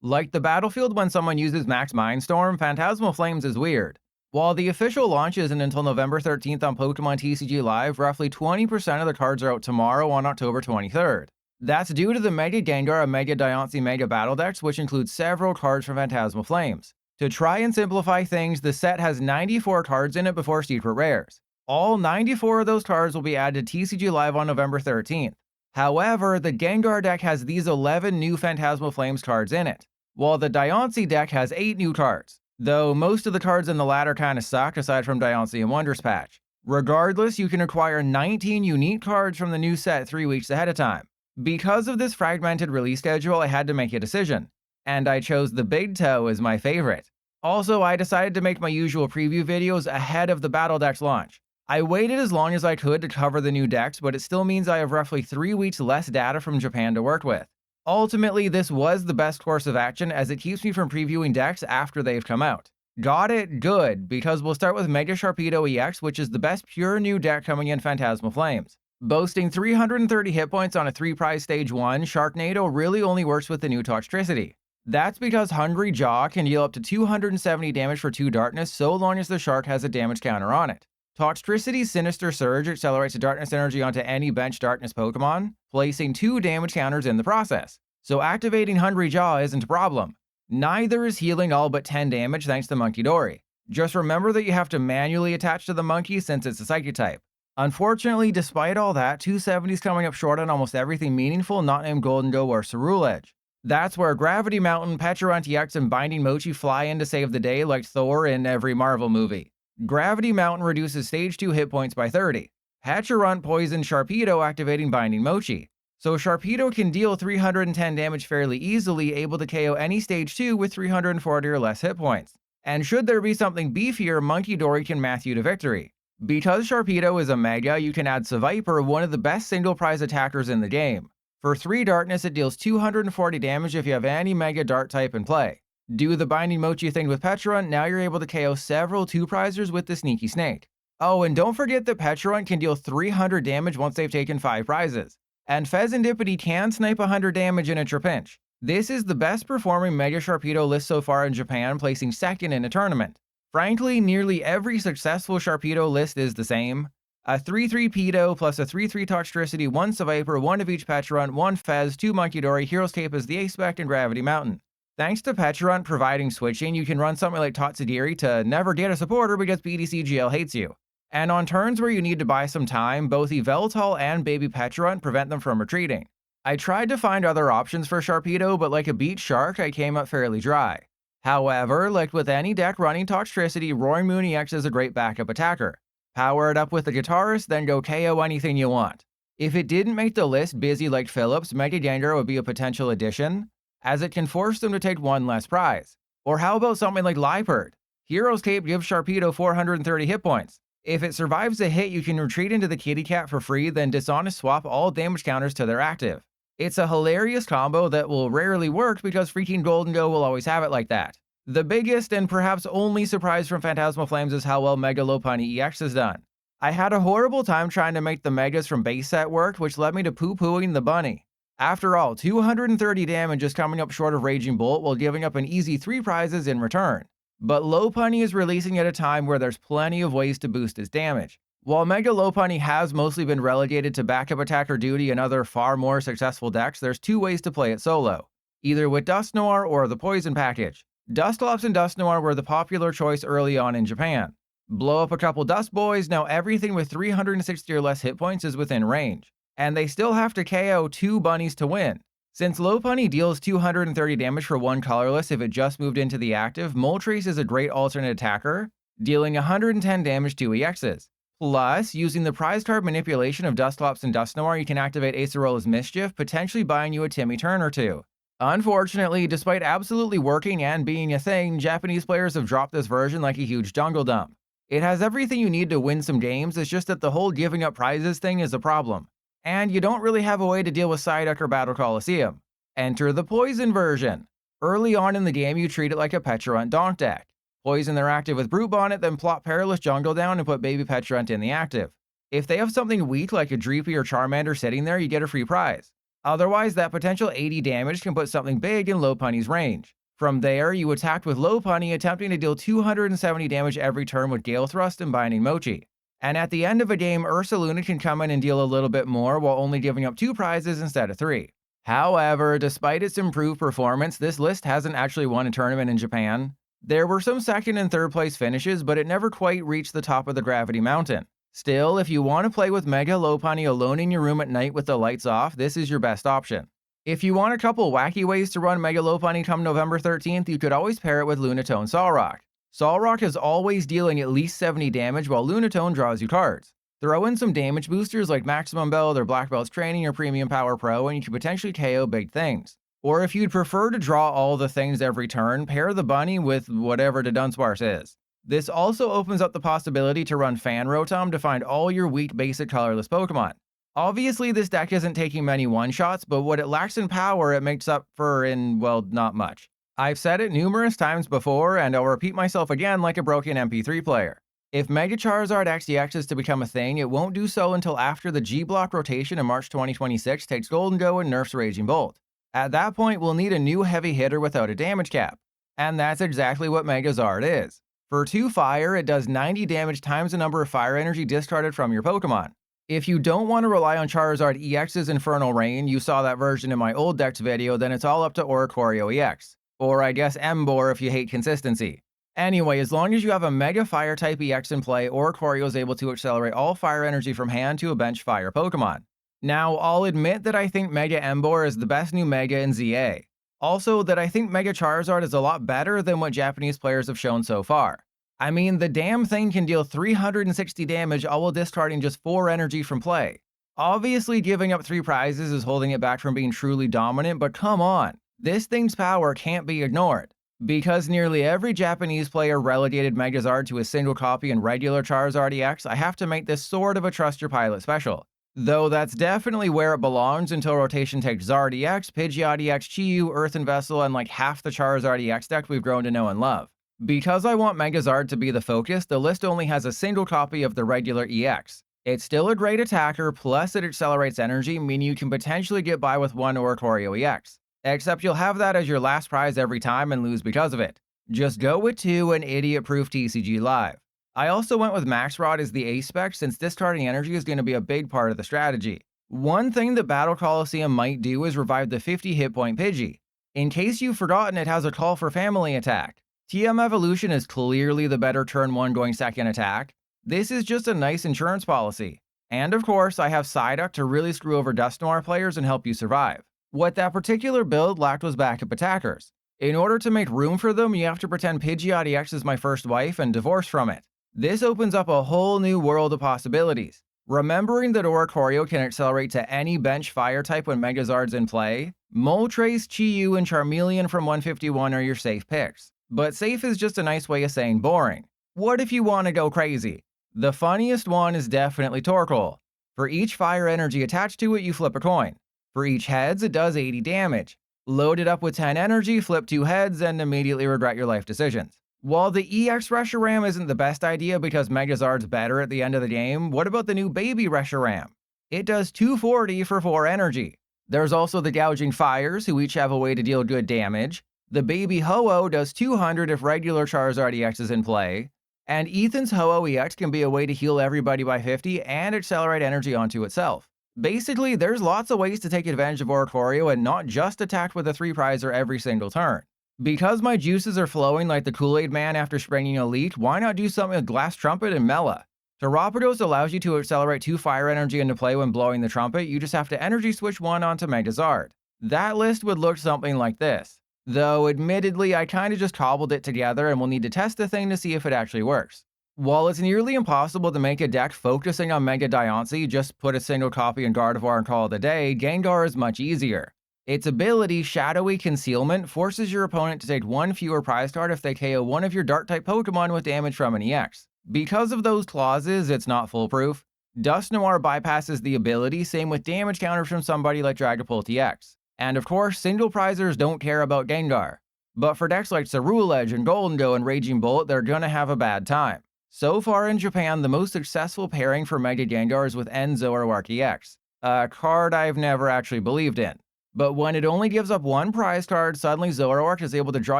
Like the battlefield when someone uses Max Mindstorm, Phantasmal Flames is weird. While the official launch isn't until November 13th on Pokemon TCG Live, roughly 20% of the cards are out tomorrow on October 23rd. That's due to the Mega Gengar and Mega Diancie Mega Battle Decks, which includes several cards from Phantasmal Flames. To try and simplify things, the set has 94 cards in it before secret rares. All 94 of those cards will be added to TCG Live on November 13th. However, the Gengar deck has these 11 new Phantasmal Flames cards in it, while the Diancie deck has 8 new cards, though most of the cards in the latter kinda suck aside from Diancie and Wonders Patch. Regardless, you can acquire 19 unique cards from the new set 3 weeks ahead of time. Because of this fragmented release schedule, I had to make a decision, and I chose the Big Toe as my favorite. Also, I decided to make my usual preview videos ahead of the Battle Decks launch. I waited as long as I could to cover the new decks, but it still means I have roughly 3 weeks less data from Japan to work with. Ultimately, this was the best course of action as it keeps me from previewing decks after they've come out. Got it? Good, because we'll start with Mega Sharpedo EX, which is the best pure new deck coming in Phantasmal Flames. Boasting 330 hit points on a 3-prize Stage 1, Sharknado really only works with the new Toxtricity. That's because Hungry Jaw can deal up to 270 damage for 2 Darkness so long as the Shark has a damage counter on it. Toxtricity's Sinister Surge accelerates Darkness energy onto any bench Darkness Pokemon, placing 2 damage counters in the process, so activating Hungry Jaw isn't a problem. Neither is healing all but 10 damage thanks to Munkidori. Just remember that you have to manually attach to the monkey since it's a Psychic type. Unfortunately, despite all that, 270's coming up short on almost everything meaningful not named Golden Go or Ceruledge. That's where Gravity Mountain, Pecharunt EX, and Binding Mochi fly in to save the day like Thor in every Marvel movie. Gravity Mountain reduces Stage 2 hit points by 30. Pecharunt poisons Sharpedo activating Binding Mochi, so Sharpedo can deal 310 damage fairly easily, able to KO any Stage 2 with 340 or less hit points. And should there be something beefier, Munkidori can math you to victory. Because Sharpedo is a Mega, you can add Seviper, one of the best single prize attackers in the game. For 3 Darkness, it deals 240 damage if you have any Mega Dart type in play. Do the Binding Mochi thing with Pecharunt, now you're able to KO several 2-prizers with the Sneaky Snake. Oh, and don't forget that Pecharunt can deal 300 damage once they've taken 5 prizes. And Pheasantipity can snipe 100 damage in a Trapinch. This is the best performing Mega Sharpedo list so far in Japan, placing second in a tournament. Frankly, nearly every successful Sharpedo list is the same. A 3-3 Pedo plus a 3-3 Toxtricity, 1 Seviper, 1 of each Pecharunt, 1 Fez, 2 Munkidori, Hero's Cape as the Aspect, and Gravity Mountain. Thanks to Pecharunt providing switching, you can run something like Tatsugiri to never get a supporter because PTCGL hates you. And on turns where you need to buy some time, both Yveltal and Baby Pecharunt prevent them from retreating. I tried to find other options for Sharpedo, but like a beat Shark, I came up fairly dry. However, like with any deck running Toxtricity, Roaring Moon EX is a great backup attacker. Power it up with the Guitarist, then go KO anything you want. If it didn't make the list busy like Phillips, Mega Gengar would be a potential addition, as it can force them to take 1 less prize. Or how about something like Liepard? Hero's Cape gives Sharpedo 430 hit points. If it survives a hit, you can retreat into the Kitty Cat for free, then Dishonest swap all damage counters to their active. It's a hilarious combo that will rarely work because freaking Golden Go will always have it like that. The biggest and perhaps only surprise from Phantasmal Flames is how well Mega Lopunny EX is done. I had a horrible time trying to make the Megas from base set work, which led me to poo-pooing the bunny. After all, 230 damage is coming up short of Raging Bolt while giving up an easy 3 prizes in return. But Lopunny is releasing at a time where there's plenty of ways to boost its damage. While Mega Lopunny has mostly been relegated to backup attacker duty and other far more successful decks, there's 2 ways to play it solo. Either with Dusknoir or the Poison package. Dusclops and Dusknoir were the popular choice early on in Japan. Blow up a couple Dust Boys, now everything with 360 or less hit points is within range. And they still have to KO 2 bunnies to win. Since Lopunny deals 230 damage for 1 colorless if it just moved into the active, Moltres is a great alternate attacker, dealing 110 damage to EXs. Plus, using the prize card manipulation of Dusclops and Dusknoir, you can activate Acerola's Mischief, potentially buying you a Timmy turn or 2. Unfortunately, despite absolutely working and being a thing, Japanese players have dropped this version like a huge jungle dump. It has everything you need to win some games, it's just that the whole giving up prizes thing is a problem. And you don't really have a way to deal with Psyduck or Battle Coliseum. Enter the Poison version. Early on in the game, you treat it like a Pecharunt Donk deck. Poison their active with Brute Bonnet, then plop Perilous Jungle down and put Baby Pecharunt in the active. If they have something weak like a Dreepy or Charmander sitting there, you get a free prize. Otherwise, that potential 80 damage can put something big in Lopunny's range. From there, you attacked with Lopunny, attempting to deal 270 damage every turn with Gale Thrust and Binding Mochi. And at the end of a game, Ursaluna can come in and deal a little bit more while only giving up 2 prizes instead of 3. However, despite its improved performance, this list hasn't actually won a tournament in Japan. There were some second and third place finishes, but it never quite reached the top of the Gravity Mountain. Still, if you want to play with Mega Lopunny alone in your room at night with the lights off, this is your best option. If you want a couple wacky ways to run Mega Lopunny come November 13th, you could always pair it with Lunatone Solrock. Solrock is always dealing at least 70 damage while Lunatone draws you cards. Throw in some damage boosters like Maximum Belt or Black Belt's Training or Premium Power Pro and you can potentially KO big things. Or if you'd prefer to draw all the things every turn, pair the bunny with whatever the Dunsparce is. This also opens up the possibility to run Fan Rotom to find all your weak basic colorless Pokemon. Obviously, this deck isn't taking many one-shots, but what it lacks in power, it makes up for in, well, not much. I've said it numerous times before, and I'll repeat myself again like a broken MP3 player. If Mega Charizard X is to become a thing, it won't do so until after the G-Block rotation in March 2026 takes Golden Go and nerfs Raging Bolt. At that point, we'll need a new heavy hitter without a damage cap. And that's exactly what Megazard is. For 2 fire, it does 90 damage times the number of fire energy discarded from your Pokemon. If you don't want to rely on Charizard EX's Infernal Rain, you saw that version in my old decks video, then it's all up to Oricorio EX. Or I guess Emboar if you hate consistency. Anyway, as long as you have a Mega Fire type EX in play, Oricorio is able to accelerate all fire energy from hand to a bench fire Pokemon. Now, I'll admit that I think Mega Emboar is the best new Mega in ZA. Also, that I think Mega Charizard is a lot better than what Japanese players have shown so far. I mean, the damn thing can deal 360 damage all while discarding just 4 energy from play. Obviously, giving up 3 prizes is holding it back from being truly dominant, but come on, this thing's power can't be ignored. Because nearly every Japanese player relegated Megazard to a single copy in regular Charizard EX, I have to make this sort of a Trust Your Pilot special. Though that's definitely where it belongs until rotation takes Zard EX, Pidgeot EX, Chi-Yu, Earthen Vessel, and like half the Charizard EX deck we've grown to know and love. Because I want Megazard to be the focus, the list only has a single copy of the regular EX. It's still a great attacker, plus it accelerates energy, meaning you can potentially get by with 1 Oricorio EX. Except you'll have that as your last prize every time and lose because of it. Just go with 2 and idiot-proof TCG Live. I also went with Max Rod as the ace spec since discarding energy is going to be a big part of the strategy. One thing that Battle Coliseum might do is revive the 50 hit point Pidgey. In case you've forgotten, it has a call for family attack. TM Evolution is clearly the better turn 1 going second attack. This is just a nice insurance policy. And of course, I have Psyduck to really screw over Dusknoir players and help you survive. What that particular build lacked was backup attackers. In order to make room for them, you have to pretend Pidgeot EX is my first wife and divorce from it. This opens up a whole new world of possibilities. Remembering that Oricorio can accelerate to any bench fire type when Megazard's in play, Moltres, Chi-Yu, and Charmeleon from 151 are your safe picks. But safe is just a nice way of saying boring. What if you want to go crazy? The funniest one is definitely Torkoal. For each fire energy attached to it, you flip a coin. For each heads, it does 80 damage. Load it up with 10 energy, flip 2 heads, and immediately regret your life decisions. While the EX Reshiram isn't the best idea because Megazard's better at the end of the game, what about the new Baby Reshiram? It does 240 for 4 energy. There's also the Gouging Fires, who each have a way to deal good damage. The Baby Ho-Oh does 200 if regular Charizard EX is in play. And Ethan's Ho-Oh EX can be a way to heal everybody by 50 and accelerate energy onto itself. Basically, there's lots of ways to take advantage of Oricorio and not just attack with a 3-prizer every single turn. Because my juices are flowing like the Kool-Aid Man after springing a leak, why not do something with Glass Trumpet and Mela? Terrapados allows you to accelerate 2 fire energy into play when blowing the trumpet, you just have to energy switch 1 onto Megazard. That list would look something like this. Though, admittedly, I kinda just cobbled it together and will need to test the thing to see if it actually works. While it's nearly impossible to make a deck focusing on Mega Diancie, just put a single copy in Gardevoir and call it a day, Gengar is much easier. Its ability, Shadowy Concealment, forces your opponent to take 1 fewer prize card if they KO one of your Dark-type Pokemon with damage from an EX. Because of those clauses, it's not foolproof. Dusknoir bypasses the ability, same with damage counters from somebody like Dragapult EX. And of course, single prizers don't care about Gengar. But for decks like Ceruledge and Golden Go and Raging Bolt, they're gonna have a bad time. So far in Japan, the most successful pairing for Mega Gengar is with Enzo or Arc EX. A card I've never actually believed in. But when it only gives up one prize card, suddenly Zoroark is able to draw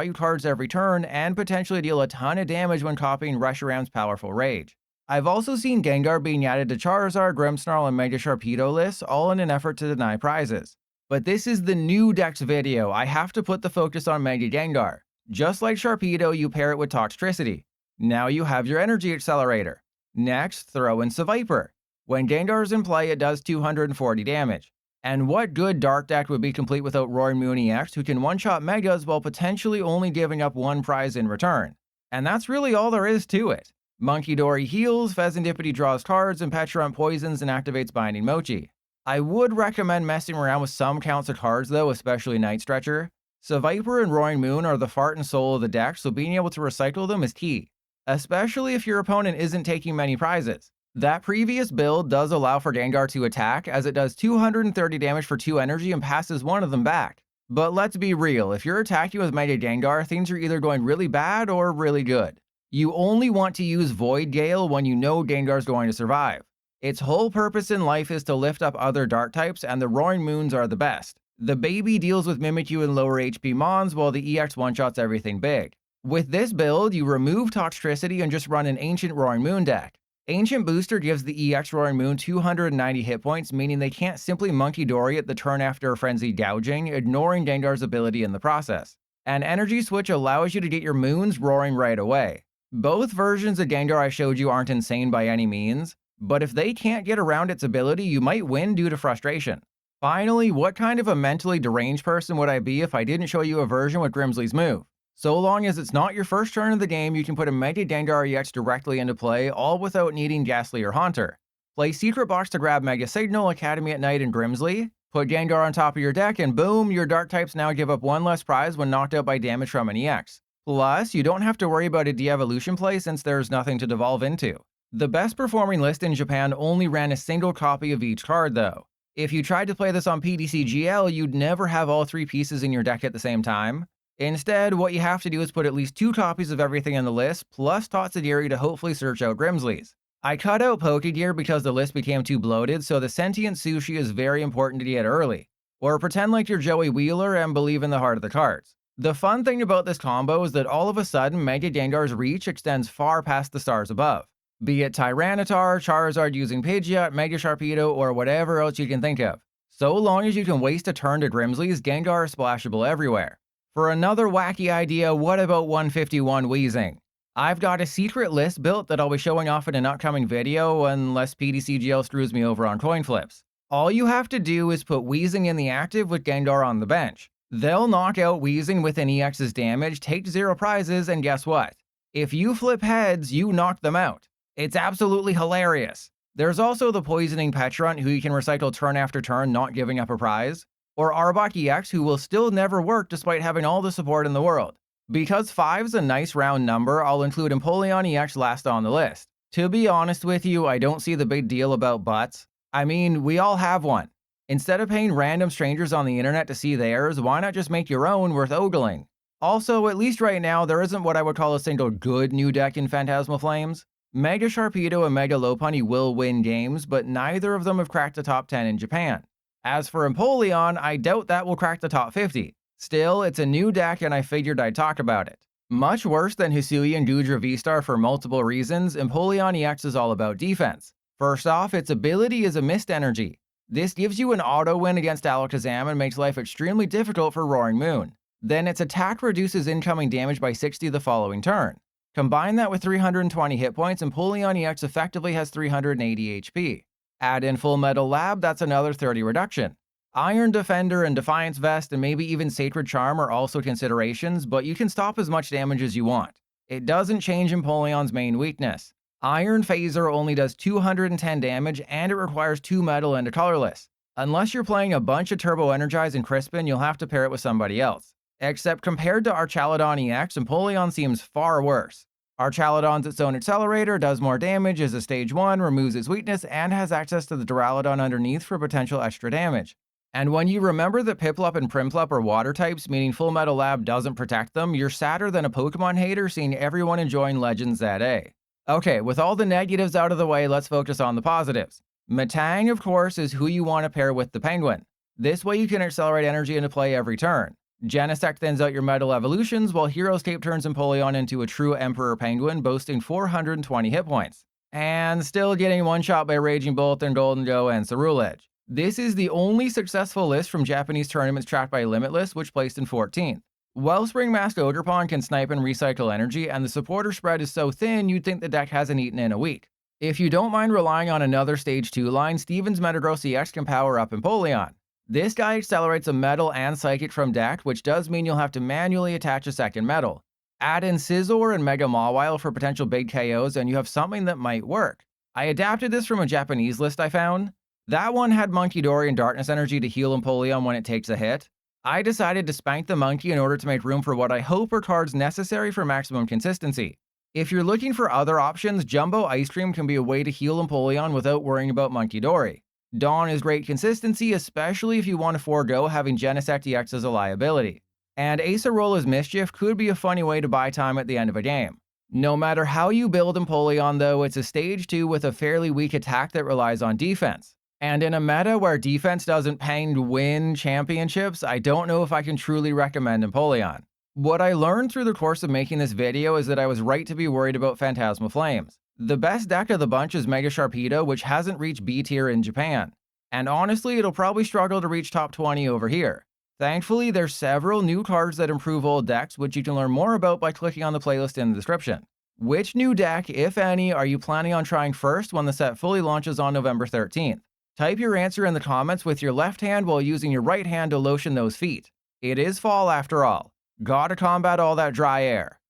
you cards every turn and potentially deal a ton of damage when copying Reshiram's powerful rage. I've also seen Gengar being added to Charizard, Grimmsnarl, and Mega Sharpedo lists, all in an effort to deny prizes. But this is the new Dex video, I have to put the focus on Mega Gengar. Just like Sharpedo, you pair it with Toxtricity. Now you have your Energy Accelerator. Next, throw in Seviper. When Gengar is in play, it does 240 damage. And what good Dark deck would be complete without Roaring Moon EX, who can one-shot Megas while potentially only giving up one prize in return? And that's really all there is to it. Munkidori heals, Pheasantipity draws cards, and Pecharunt poisons and activates Binding Mochi. I would recommend messing around with some counts of cards though, especially Night Stretcher. Seviper and Roaring Moon are the heart and soul of the deck, so being able to recycle them is key. Especially if your opponent isn't taking many prizes. That previous build does allow for Gengar to attack, as it does 230 damage for 2 energy and passes one of them back. But let's be real, if you're attacking with Mega Gengar, things are either going really bad or really good. You only want to use Void Gale when you know Gengar's going to survive. Its whole purpose in life is to lift up other Dark types, and the Roaring Moons are the best. The baby deals with Mimikyu and lower HP Mons, while the EX one-shots everything big. With this build, you remove Toxtricity and just run an Ancient Roaring Moon deck. Ancient Booster gives the EX Roaring Moon 290 hit points, meaning they can't simply Munkidori it the turn after a Frenzied Gouging, ignoring Gengar's ability in the process. An Energy Switch allows you to get your Moons roaring right away. Both versions of Gengar I showed you aren't insane by any means, but if they can't get around its ability, you might win due to frustration. Finally, what kind of a mentally deranged person would I be if I didn't show you a version with Grimsley's move? So long as it's not your first turn of the game, you can put a Mega Gengar EX directly into play, all without needing Ghastly or Haunter. Play Secret Box to grab Mega Signal, Academy at Night, and Grimsley. Put Gengar on top of your deck, and boom, your Dark types now give up one less prize when knocked out by damage from an EX. Plus, you don't have to worry about a de-evolution play since there's nothing to devolve into. The best performing list in Japan only ran a single copy of each card though. If you tried to play this on PTCGL, you'd never have all 3 pieces in your deck at the same time. Instead, what you have to do is put at least 2 copies of everything in the list, plus Tatsugiri to hopefully search out Grimsley's. I cut out Pokegear because the list became too bloated, so the Sentient Sushi is very important to get early. Or pretend like you're Joey Wheeler and believe in the heart of the cards. The fun thing about this combo is that all of a sudden, Mega Gengar's reach extends far past the stars above. Be it Tyranitar, Charizard using Pidgeot, Mega Sharpedo, or whatever else you can think of. So long as you can waste a turn to Grimsley's, Gengar is splashable everywhere. For another wacky idea, what about 151 Wheezing? I've got a secret list built that I'll be showing off in an upcoming video unless PTCGL screws me over on coin flips. All you have to do is put Wheezing in the active with Gengar on the bench. They'll knock out Wheezing with an EX's damage, take 0 prizes, and guess what? If you flip heads, you knock them out. It's absolutely hilarious. There's also the Poisoning Pecharunt, who you can recycle turn after turn, not giving up a prize. Or Arbok EX, who will still never work despite having all the support in the world. Because 5's a nice round number, I'll include Empoleon EX last on the list. To be honest with you, I don't see the big deal about butts. I mean, we all have one. Instead of paying random strangers on the internet to see theirs, why not just make your own worth ogling? Also, at least right now, there isn't what I would call a single good new deck in Phantasmal Flames. Mega Sharpedo and Mega Lopunny will win games, but neither of them have cracked the top 10 in Japan. As for Empoleon, I doubt that will crack the top 50. Still, it's a new deck and I figured I'd talk about it. Much worse than Hisui and Gudra V-Star for multiple reasons, Empoleon EX is all about defense. First off, its ability is a Mist Energy. This gives you an auto win against Alakazam and makes life extremely difficult for Roaring Moon. Then its attack reduces incoming damage by 60 the following turn. Combine that with 320 hit points, and Empoleon EX effectively has 380 HP. Add in Full Metal Lab, that's another 30 reduction. Iron Defender and Defiance Vest and maybe even Sacred Charm are also considerations, but you can stop as much damage as you want. It doesn't change Empoleon's main weakness. Iron Phaser only does 210 damage and it requires 2 metal and a colorless. Unless you're playing a bunch of Turbo Energize and Crispin, you'll have to pair it with somebody else. Except compared to Archaludon EX, Empoleon seems far worse. Archaludon's its own accelerator, does more damage, is a stage 1, removes its weakness, and has access to the Duraludon underneath for potential extra damage. And when you remember that Piplup and Primplup are water types, meaning Full Metal Lab doesn't protect them, you're sadder than a Pokemon hater seeing everyone enjoying Legends ZA. Okay, with all the negatives out of the way, let's focus on the positives. Metang, of course, is who you want to pair with the Penguin. This way you can accelerate energy into play every turn. Genesect thins out your metal evolutions, while Heroescape turns Empoleon into a true Emperor Penguin, boasting 420 hit points. And still getting one-shot by Raging Bolt and Golden Joe and Ceruledge. This is the only successful list from Japanese tournaments tracked by Limitless, which placed in 14th. Wellspring Masked Ogerpon can snipe and recycle energy, and the supporter spread is so thin you'd think the deck hasn't eaten in a week. If you don't mind relying on another Stage 2 line, Steven's Metagross EX can power up Empoleon. This guy accelerates a Metal and Psychic from deck, which does mean you'll have to manually attach a second Metal. Add in Scizor and Mega Mawile for potential big KOs and you have something that might work. I adapted this from a Japanese list I found. That one had Munkidori and Darkness Energy to heal Empoleon when it takes a hit. I decided to spank the monkey in order to make room for what I hope are cards necessary for maximum consistency. If you're looking for other options, Jumbo Ice Cream can be a way to heal Empoleon without worrying about Munkidori. Dawn is great consistency, especially if you want to forego having Genesect EX as a liability. And Acerola's Mischief could be a funny way to buy time at the end of a game. No matter how you build Empoleon though, it's a Stage 2 with a fairly weak attack that relies on defense. And in a meta where defense doesn't pay to win championships, I don't know if I can truly recommend Empoleon. What I learned through the course of making this video is that I was right to be worried about Phantasmal Flames. The best deck of the bunch is Mega Sharpedo, which hasn't reached B tier in Japan. And honestly, it'll probably struggle to reach top 20 over here. Thankfully, there's several new cards that improve old decks, which you can learn more about by clicking on the playlist in the description. Which new deck, if any, are you planning on trying first when the set fully launches on November 13th? Type your answer in the comments with your left hand while using your right hand to lotion those feet. It is fall after all. Gotta combat all that dry air.